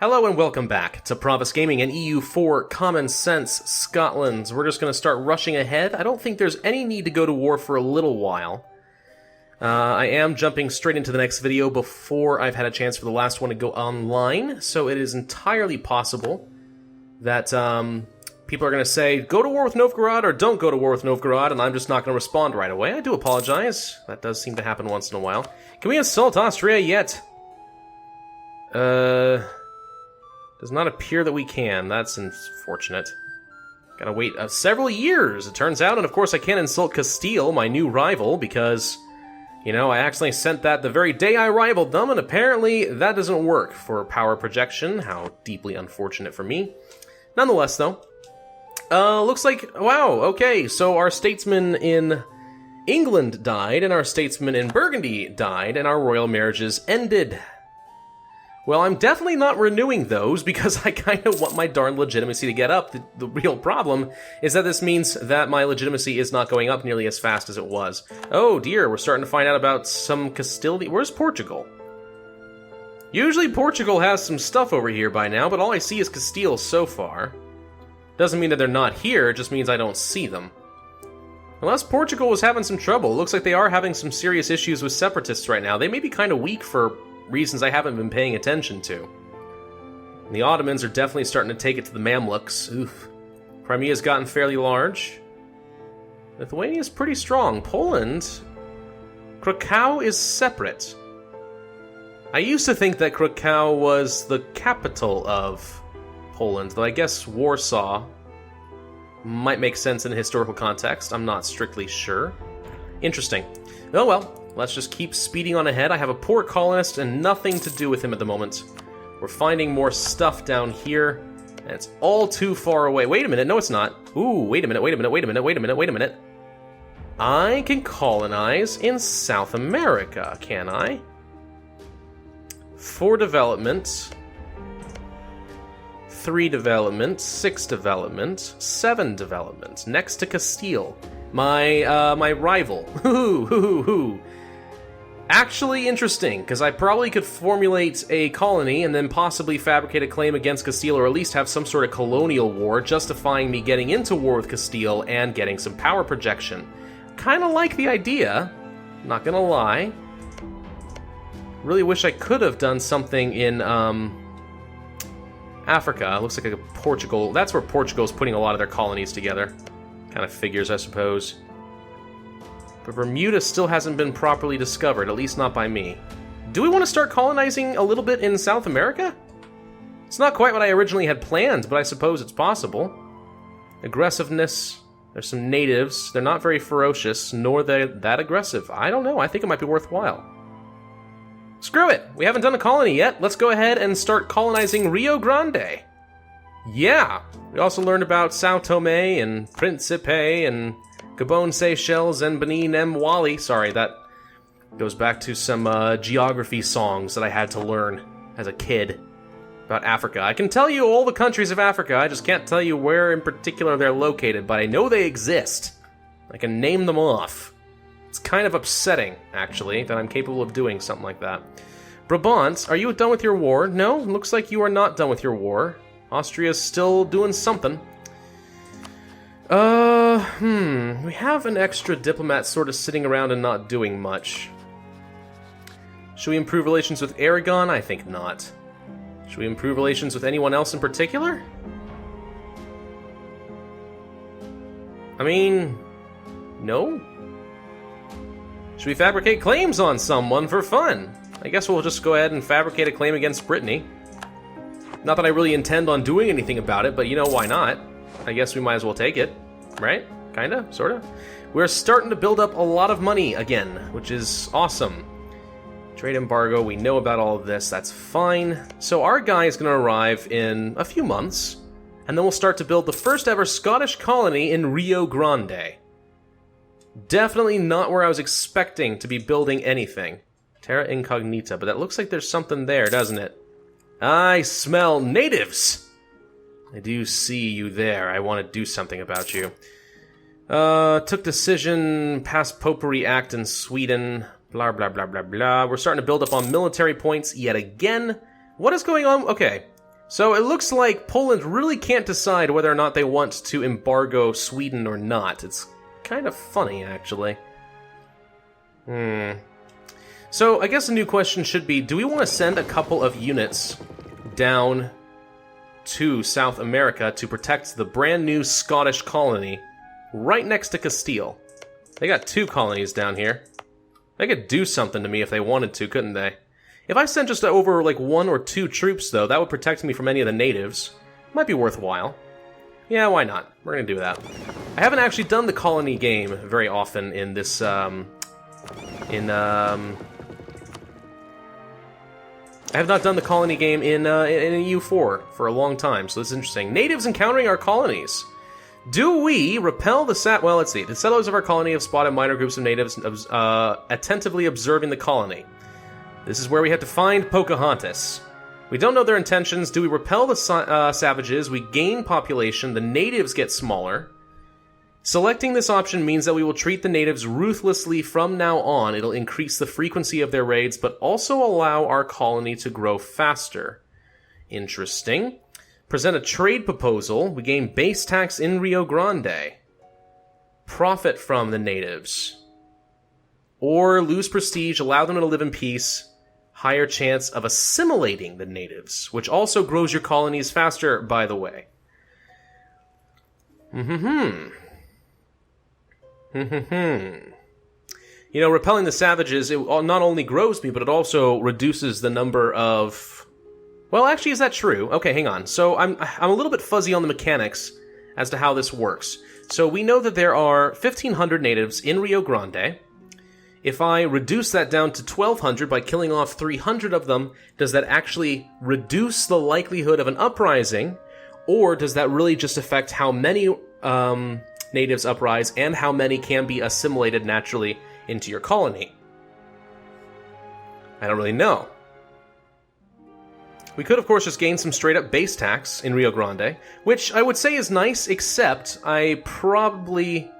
Hello and welcome back to Pravus Gaming and EU4 Common Sense Scotland. We're just going to start rushing ahead. I don't think there's any need to go to war for a little while. I am jumping straight into the next video before I've had a chance for the last one to go online, so it is entirely possible that people are going to say, go to war with Novgorod or don't go to war with Novgorod, and I'm just not going to respond right away. I do apologize. That does seem to happen once in a while. Can we assault Austria yet? Does not appear that we can. That's unfortunate. Gotta wait several years, it turns out, and of course I can't insult Castile, my new rival, because, you know, I accidentally sent that the very day I rivaled them, and apparently that doesn't work for power projection. How deeply unfortunate for me. Nonetheless, though, looks like, wow, okay, so our statesman in England died, and our statesman in Burgundy died, and our royal marriages ended. Well, I'm definitely not renewing those because I kind of want my darn legitimacy to get up. The real problem is that this means that my legitimacy is not going up nearly as fast as it was. Oh dear, we're starting to find out about some Castile. Where's Portugal? Usually Portugal has some stuff over here by now, but all I see is Castile so far. Doesn't mean that they're not here, it just means I don't see them. Unless Portugal was having some trouble. It looks like they are having some serious issues with separatists right now. They may be kind of weak for reasons I haven't been paying attention to. And the Ottomans are definitely starting to take it to the Mamluks. Oof. Crimea's gotten fairly large. Lithuania's pretty strong. Poland... Krakow is separate. I used to think that Krakow was the capital of Poland, though I guess Warsaw might make sense in a historical context. I'm not strictly sure. Interesting. Oh well. Let's just keep speeding on ahead. I have a poor colonist and nothing to do with him at the moment. We're finding more stuff down here, and it's all too far away. Wait a minute, no it's not. Ooh, wait a minute, wait a minute, wait a minute, wait a minute, wait a minute. I can colonize in South America, can I? 4 development, 3 development, 6 development, 7 development, next to Castile. My rival. Hoo. Actually interesting, because I probably could formulate a colony and then possibly fabricate a claim against Castile, or at least have some sort of colonial war justifying me getting into war with Castile and getting some power projection. Kind of like the idea, not gonna lie. Really wish I could have done something in Africa. Looks like Portugal. That's where Portugal's putting a lot of their colonies together. Kind of figures, I suppose. But Bermuda still hasn't been properly discovered, at least not by me. Do we want to start colonizing a little bit in South America? It's not quite what I originally had planned, but I suppose it's possible. Aggressiveness. There's some natives. They're not very ferocious, nor they're that aggressive. I don't know. I think it might be worthwhile. Screw it! We haven't done a colony yet. Let's go ahead and start colonizing Rio Grande. Yeah! We also learned about Sao Tome and Principe and Gabon, Seychelles, and Benin Mwali. Sorry, that goes back to some geography songs that I had to learn as a kid about Africa. I can tell you all the countries of Africa, I just can't tell you where in particular they're located, but I know they exist. I can name them off. It's kind of upsetting, actually, that I'm capable of doing something like that. Brabant, are you done with your war? No, looks like you are not done with your war. Austria's still doing something. We have an extra diplomat sort of sitting around and not doing much. Should we improve relations with Aragon? I think not. Should we improve relations with anyone else in particular? I mean, no? Should we fabricate claims on someone for fun? I guess we'll just go ahead and fabricate a claim against Brittany. Not that I really intend on doing anything about it, but you know, why not? I guess we might as well take it, right? Kinda, sorta. We're starting to build up a lot of money again, which is awesome. Trade embargo, we know about all of this, that's fine. So our guy is going to arrive in a few months, and then we'll start to build the first ever Scottish colony in Rio Grande. Definitely not where I was expecting to be building anything. Terra Incognita, but that looks like there's something there, doesn't it? I smell natives! I do see you there. I want to do something about you. Took decision, passed Popery Act in Sweden, blah, blah, blah, blah, blah. We're starting to build up on military points yet again. What is going on? Okay. So it looks like Poland really can't decide whether or not they want to embargo Sweden or not. It's kind of funny, actually. So I guess a new question should be, do we want to send a couple of units down to South America to protect the brand new Scottish colony right next to Castile? They got 2 colonies down here. They could do something to me if they wanted to, couldn't they? If I sent just over, like, 1 or 2 troops, though, that would protect me from any of the natives. Might be worthwhile. Yeah, why not? We're gonna do that. I haven't actually done the colony game very often in this, I have not done the colony game in EU4 for a long time, so this is interesting. Natives encountering our colonies. Do we repel the well, let's see. The settlers of our colony have spotted minor groups of natives attentively observing the colony. This is where we have to find Pocahontas. We don't know their intentions. Do we repel the savages? We gain population. The natives get smaller. Selecting this option means that we will treat the natives ruthlessly from now on. It'll increase the frequency of their raids, but also allow our colony to grow faster. Interesting. Present a trade proposal. We gain base tax in Rio Grande. Profit from the natives. Or lose prestige, allow them to live in peace. Higher chance of assimilating the natives, which also grows your colonies faster, by the way. You know, repelling the savages, it not only grows me, but it also reduces the number of... Well, actually, is that true? Okay, hang on. So I'm a little bit fuzzy on the mechanics as to how this works. So we know that there are 1,500 natives in Rio Grande. If I reduce that down to 1,200 by killing off 300 of them, does that actually reduce the likelihood of an uprising? Or does that really just affect how many natives uprise and how many can be assimilated naturally into your colony? I don't really know. We could, of course, just gain some straight-up base tax in Rio Grande, which I would say is nice, except I probably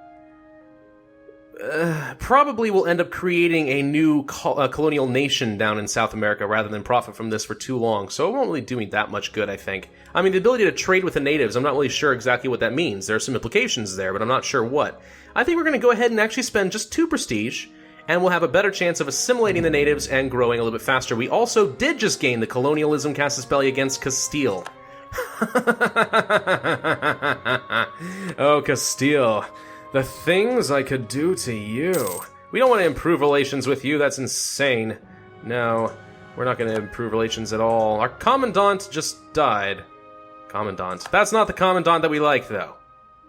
will end up creating a new colonial nation down in South America rather than profit from this for too long, so it won't really do me that much good, I think. I mean, the ability to trade with the natives, I'm not really sure exactly what that means. There are some implications there, but I'm not sure what. I think we're going to go ahead and actually spend just 2 prestige, and we'll have a better chance of assimilating the natives and growing a little bit faster. We also did just gain the colonialism casus belli against Castile. Oh, Castile. The things I could do to you. We don't want to improve relations with you, that's insane. No, we're not going to improve relations at all. Our commandant just died. Commandant. That's not the commandant that we like, though.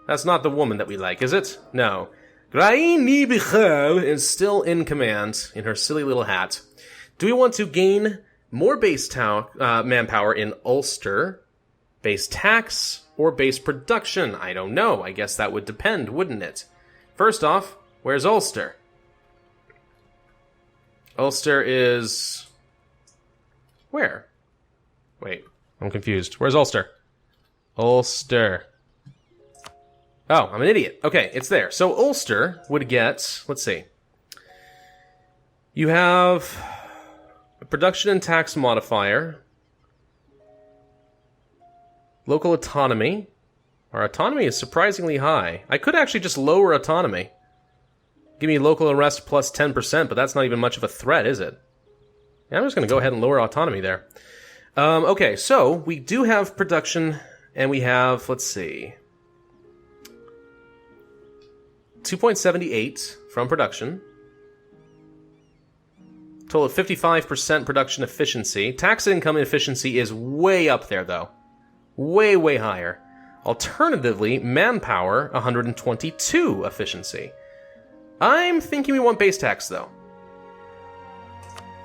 That's not the woman that we like, is it? No. Graini Bichel is still in command in her silly little hat. Do we want to gain more base manpower in Ulster? Base tax? Or base production? I don't know. I guess that would depend, wouldn't it? First off, where's Ulster? Ulster is... Where? Wait, I'm confused. Where's Ulster? Ulster. Oh, I'm an idiot. Okay, it's there. So Ulster would get... Let's see. You have a production and tax modifier... Local autonomy. Our autonomy is surprisingly high. I could actually just lower autonomy. Give me local arrest plus 10%, but that's not even much of a threat, is it? Yeah, I'm just going to go ahead and lower autonomy there. Okay, so we do have production, and we have, let's see, 2.78 from production. Total of 55% production efficiency. Tax income efficiency is way up there, though. Way, way higher. Alternatively, manpower, 122 efficiency. I'm thinking we want base tax, though.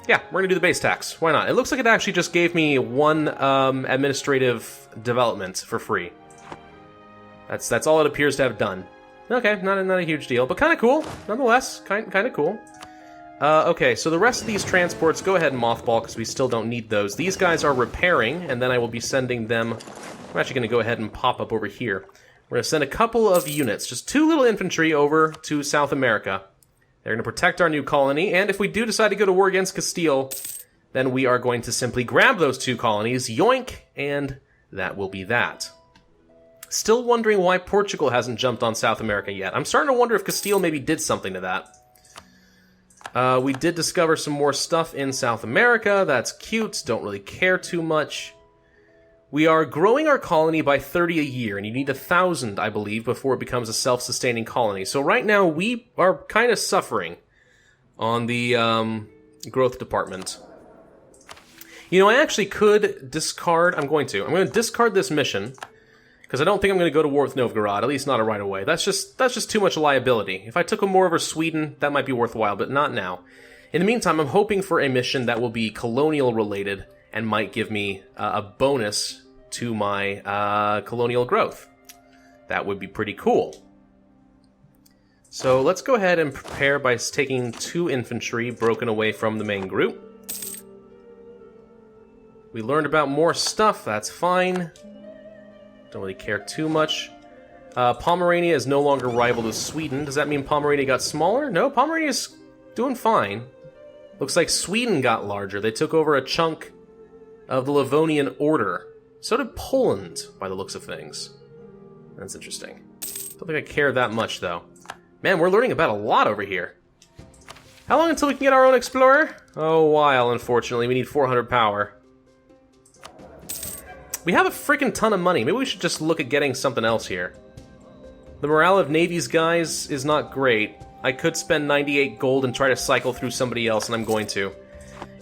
Yeah, we're gonna do the base tax. Why not? It looks like it actually just gave me 1 administrative development for free. That's all it appears to have done. Okay, not a huge deal, but kind of cool, nonetheless. Kind of cool. Okay, so the rest of these transports, go ahead and mothball, because we still don't need those. These guys are repairing, and then I will be sending them... I'm actually going to go ahead and pop up over here. We're going to send a couple of units, just 2 little infantry over to South America. They're going to protect our new colony, and if we do decide to go to war against Castile, then we are going to simply grab those 2 colonies, yoink, and that will be that. Still wondering why Portugal hasn't jumped on South America yet. I'm starting to wonder if Castile maybe did something to that. We did discover some more stuff in South America. That's cute. Don't really care too much. We are growing our colony by 30 a year, and you need 1,000, I believe, before it becomes a self-sustaining colony. So right now, we are kind of suffering on the growth department. You know, I actually could discard... I'm going to discard this mission, because I don't think I'm going to go to war with Novgorod, at least not right away. That's just too much liability. If I took a war over Sweden, that might be worthwhile, but not now. In the meantime, I'm hoping for a mission that will be colonial-related and might give me a bonus to my colonial growth. That would be pretty cool. So let's go ahead and prepare by taking 2 infantry broken away from the main group. We learned about more stuff, that's fine. Don't really care too much. Pomerania is no longer rival to Sweden. Does that mean Pomerania got smaller? No, Pomerania's doing fine. Looks like Sweden got larger. They took over a chunk of the Livonian Order. So did Poland, by the looks of things. That's interesting. Don't think I care that much, though. Man, we're learning about a lot over here. How long until we can get our own explorer? Oh, a while, unfortunately. We need 400 power. We have a freaking ton of money. Maybe we should just look at getting something else here. The morale of Navy's guys is not great. I could spend 98 gold and try to cycle through somebody else, and I'm going to.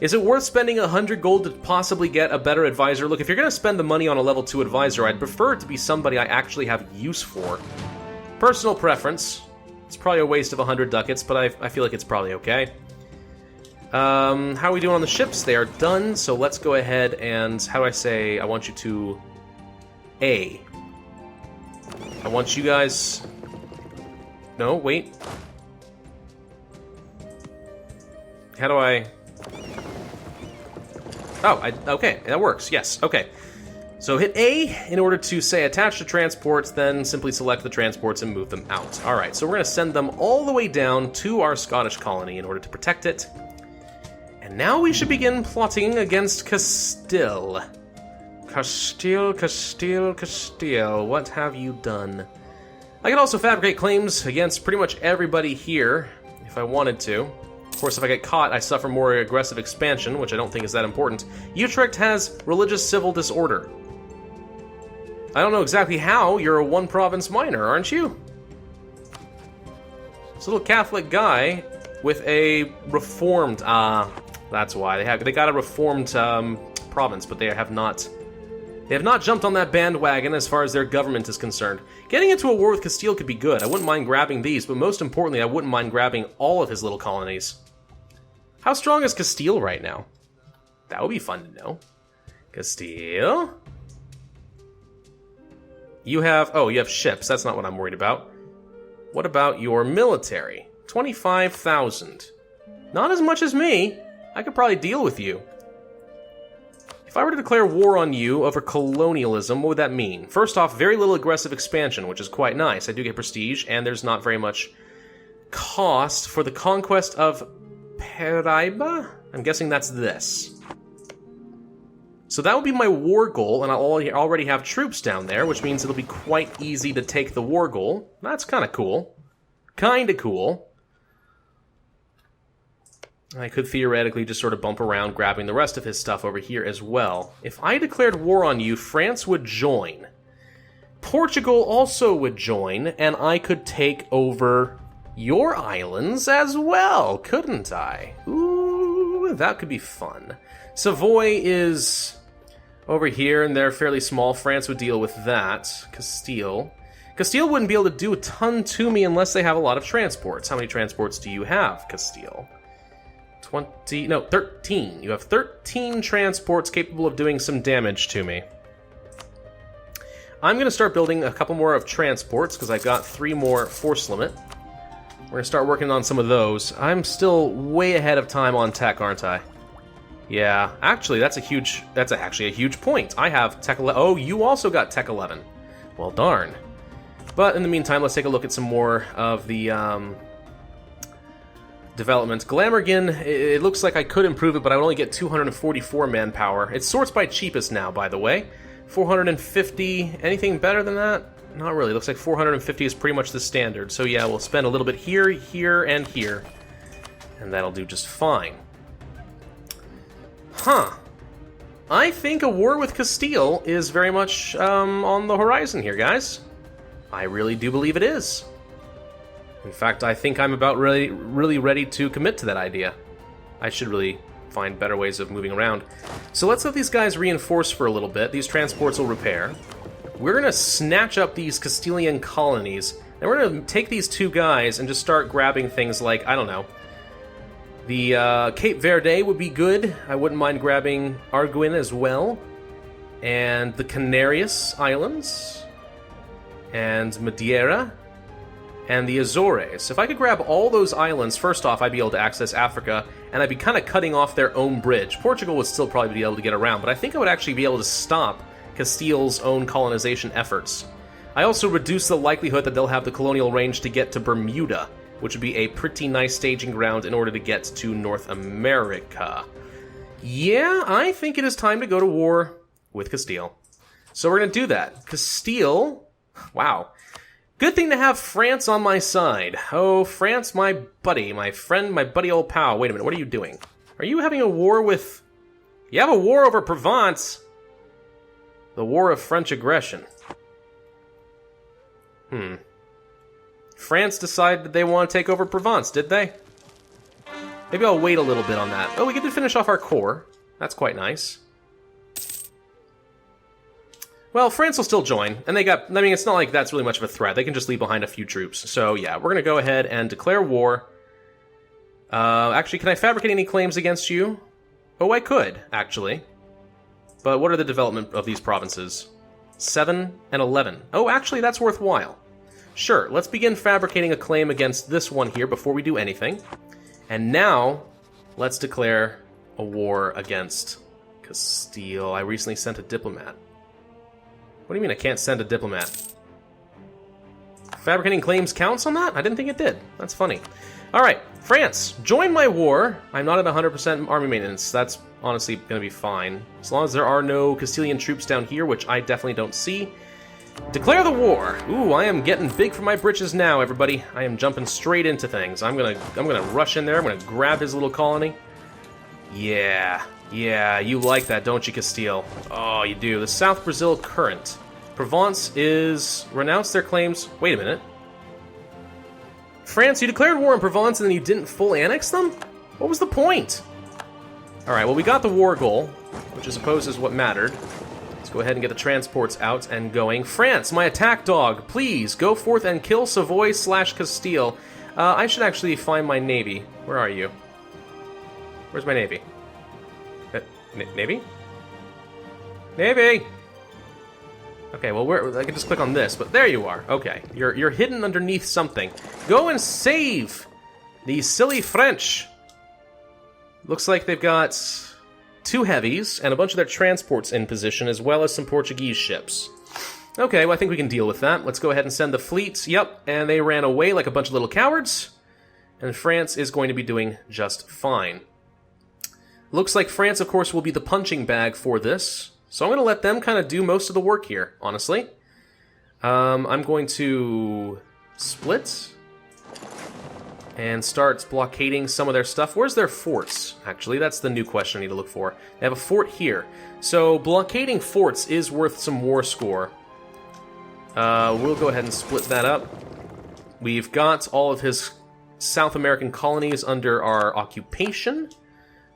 Is it worth spending 100 gold to possibly get a better advisor? Look, if you're going to spend the money on a level 2 advisor, I'd prefer it to be somebody I actually have use for. Personal preference. It's probably a waste of 100 ducats, but I feel like it's probably okay. How are we doing on the ships? They are done, so let's go ahead and... How do I say? I want you to... A. I want you guys... No, wait. How do I... Oh, okay, that works, yes, okay. So hit A in order to, say, attach to transports, then simply select the transports and move them out. Alright, so we're going to send them all the way down to our Scottish colony in order to protect it. And now we should begin plotting against Castile. Castile, what have you done? I could also fabricate claims against pretty much everybody here, if I wanted to. Of course, if I get caught, I suffer more aggressive expansion, which I don't think is that important. Utrecht has religious civil disorder. I don't know exactly how. You're a one-province minor, aren't you? This little Catholic guy with a reformed... that's why. They got a reformed province, but they have not jumped on that bandwagon as far as their government is concerned. Getting into a war with Castile could be good. I wouldn't mind grabbing these, but most importantly, I wouldn't mind grabbing all of his little colonies. How strong is Castile right now? That would be fun to know. Castile? You have ships. That's not what I'm worried about. What about your military? 25,000. Not as much as me. I could probably deal with you. If I were to declare war on you over colonialism, what would that mean? First off, very little aggressive expansion, which is quite nice. I do get prestige, and there's not very much cost for the conquest of Paraiba? I'm guessing that's this. So that would be my war goal, and I already have troops down there, which means it'll be quite easy to take the war goal. That's kind of cool. Kinda cool. I could theoretically just sort of bump around, grabbing the rest of his stuff over here as well. If I declared war on you, France would join. Portugal also would join, and I could take over your islands as well, couldn't I? Ooh, that could be fun. Savoy is over here, and they're fairly small. France would deal with that. Castile wouldn't be able to do a ton to me unless they have a lot of transports. How many transports do you have, Castile? 13. You have 13 transports capable of doing some damage to me. I'm going to start building a couple more of transports, because I've got 3 more force limit. We're going to start working on some of those. I'm still way ahead of time on tech, aren't I? Yeah, actually, that's actually a huge point. I have Tech 11. Oh, you also got Tech 11. Well, darn. But in the meantime, let's take a look at some more of the development. Glamorgan, it looks like I could improve it, but I would only get 244 manpower. It sorts by cheapest now, by the way. 450. Anything better than that? Not really. Looks like 450 is pretty much the standard. So yeah, we'll spend a little bit here, here, and here. And that'll do just fine. Huh. I think a war with Castile is very much on the horizon here, guys. I really do believe it is. In fact, I think I'm about really ready to commit to that idea. I should really find better ways of moving around. So let's let these guys reinforce for a little bit. These transports will repair. We're going to snatch up these Castilian colonies, and we're going to take these two guys and just start grabbing things like, I don't know, the Cape Verde would be good. I wouldn't mind grabbing Arguin as well. And the Canarias Islands. And Madeira. And the Azores. If I could grab all those islands, first off, I'd be able to access Africa, and I'd be kind of cutting off their own bridge. Portugal would still probably be able to get around, but I think I would actually be able to stop Castile's own colonization efforts. I also reduce the likelihood that they'll have the colonial range to get to Bermuda, which would be a pretty nice staging ground in order to get to North America. Yeah, I think it is time to go to war with Castile. So we're going to do that. Castile, wow. Good thing to have France on my side. Oh, France, my buddy, my friend, my buddy old pal. Wait a minute, what are you doing? Are you having a war with... You have a war over Provence. The war of French aggression. France decided that they want to take over Provence, did they? Maybe I'll wait a little bit on that. Oh, we get to finish off our core. That's quite nice. Well, France will still join, and they got... I mean, it's not like that's really much of a threat. They can just leave behind a few troops. So, yeah, we're going to go ahead and declare war. Actually, can I fabricate any claims against you? Oh, I could, actually. But what are the development of these provinces? 7 and 11. Oh, actually, that's worthwhile. Sure, let's begin fabricating a claim against this one here before we do anything. And now, let's declare a war against Castile. I recently sent a diplomat. What do you mean I can't send a diplomat? Fabricating claims counts on that? I didn't think it did. That's funny. Alright, France, join my war. I'm not at 100% army maintenance. That's honestly going to be fine. As long as there are no Castilian troops down here, which I definitely don't see. Declare the war! Ooh, I am getting big for my britches now, everybody. I am jumping straight into things. I'm gonna rush in there. I'm gonna grab his little colony. Yeah, you like that, don't you, Castile? Oh, you do. The South Brazil Current. Provence is... Renounce their claims... Wait a minute. France, you declared war on Provence and then you didn't full annex them? What was the point? Alright, well, we got the war goal, which I suppose is what mattered. Let's go ahead and get the transports out and going. France, my attack dog, please go forth and kill Savoy/Castile. I should actually find my navy. Where are you? Where's my navy? Navy? Navy! Okay, well, I can just click on this, but there you are. Okay, you're hidden underneath something. Go and save these silly French. Looks like they've got 2 heavies and a bunch of their transports in position, as well as some Portuguese ships. Okay, well, I think we can deal with that. Let's go ahead and send the fleets. Yep, and they ran away like a bunch of little cowards. And France is going to be doing just fine. Looks like France, of course, will be the punching bag for this. So I'm going to let them kind of do most of the work here, honestly. I'm going to split and start blockading some of their stuff. Where's their forts? Actually, that's the new question I need to look for. They have a fort here. So blockading forts is worth some war score. We'll go ahead and split that up. We've got all of his South American colonies under our occupation.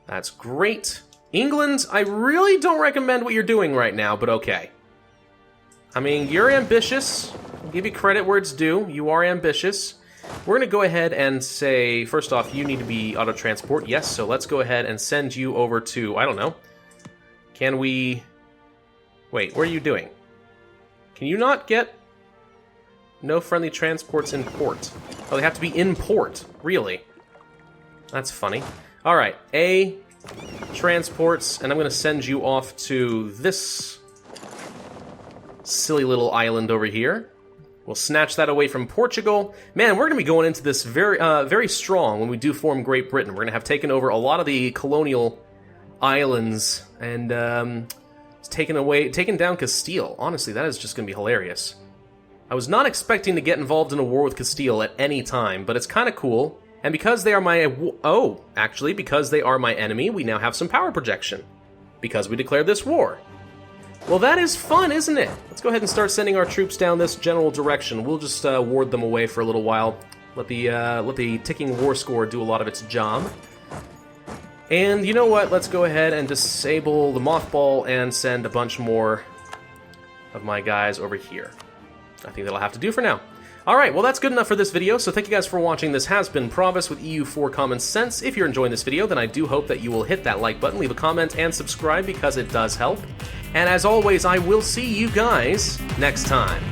That's great. England, I really don't recommend what you're doing right now, but okay. I mean, you're ambitious. I'll give you credit where it's due. You are ambitious. We're going to go ahead and say, first off, you need to be auto-transport. Yes, so let's go ahead and send you over to, I don't know. Can we... Wait, what are you doing? Can you not get... No friendly transports in port. Oh, they have to be in port. Really? That's funny. Alright, A... transports, and I'm going to send you off to this silly little island over here. We'll snatch that away from Portugal. Man, we're going to be going into this very strong when we do form Great Britain. We're going to have taken over a lot of the colonial islands, and It's taken down Castile. Honestly, that is just going to be hilarious. I was not expecting to get involved in a war with Castile at any time, but it's kind of cool. And because they are because they are my enemy, we now have some power projection. Because we declared this war. Well, that is fun, isn't it? Let's go ahead and start sending our troops down this general direction. We'll just ward them away for a little while. Let the ticking war score do a lot of its job. And you know what? Let's go ahead and disable the mothball and send a bunch more of my guys over here. I think that'll have to do for now. Alright, well that's good enough for this video, so thank you guys for watching. This has been Pravus with EU4 Common Sense. If you're enjoying this video, then I do hope that you will hit that like button, leave a comment, and subscribe because it does help. And as always, I will see you guys next time.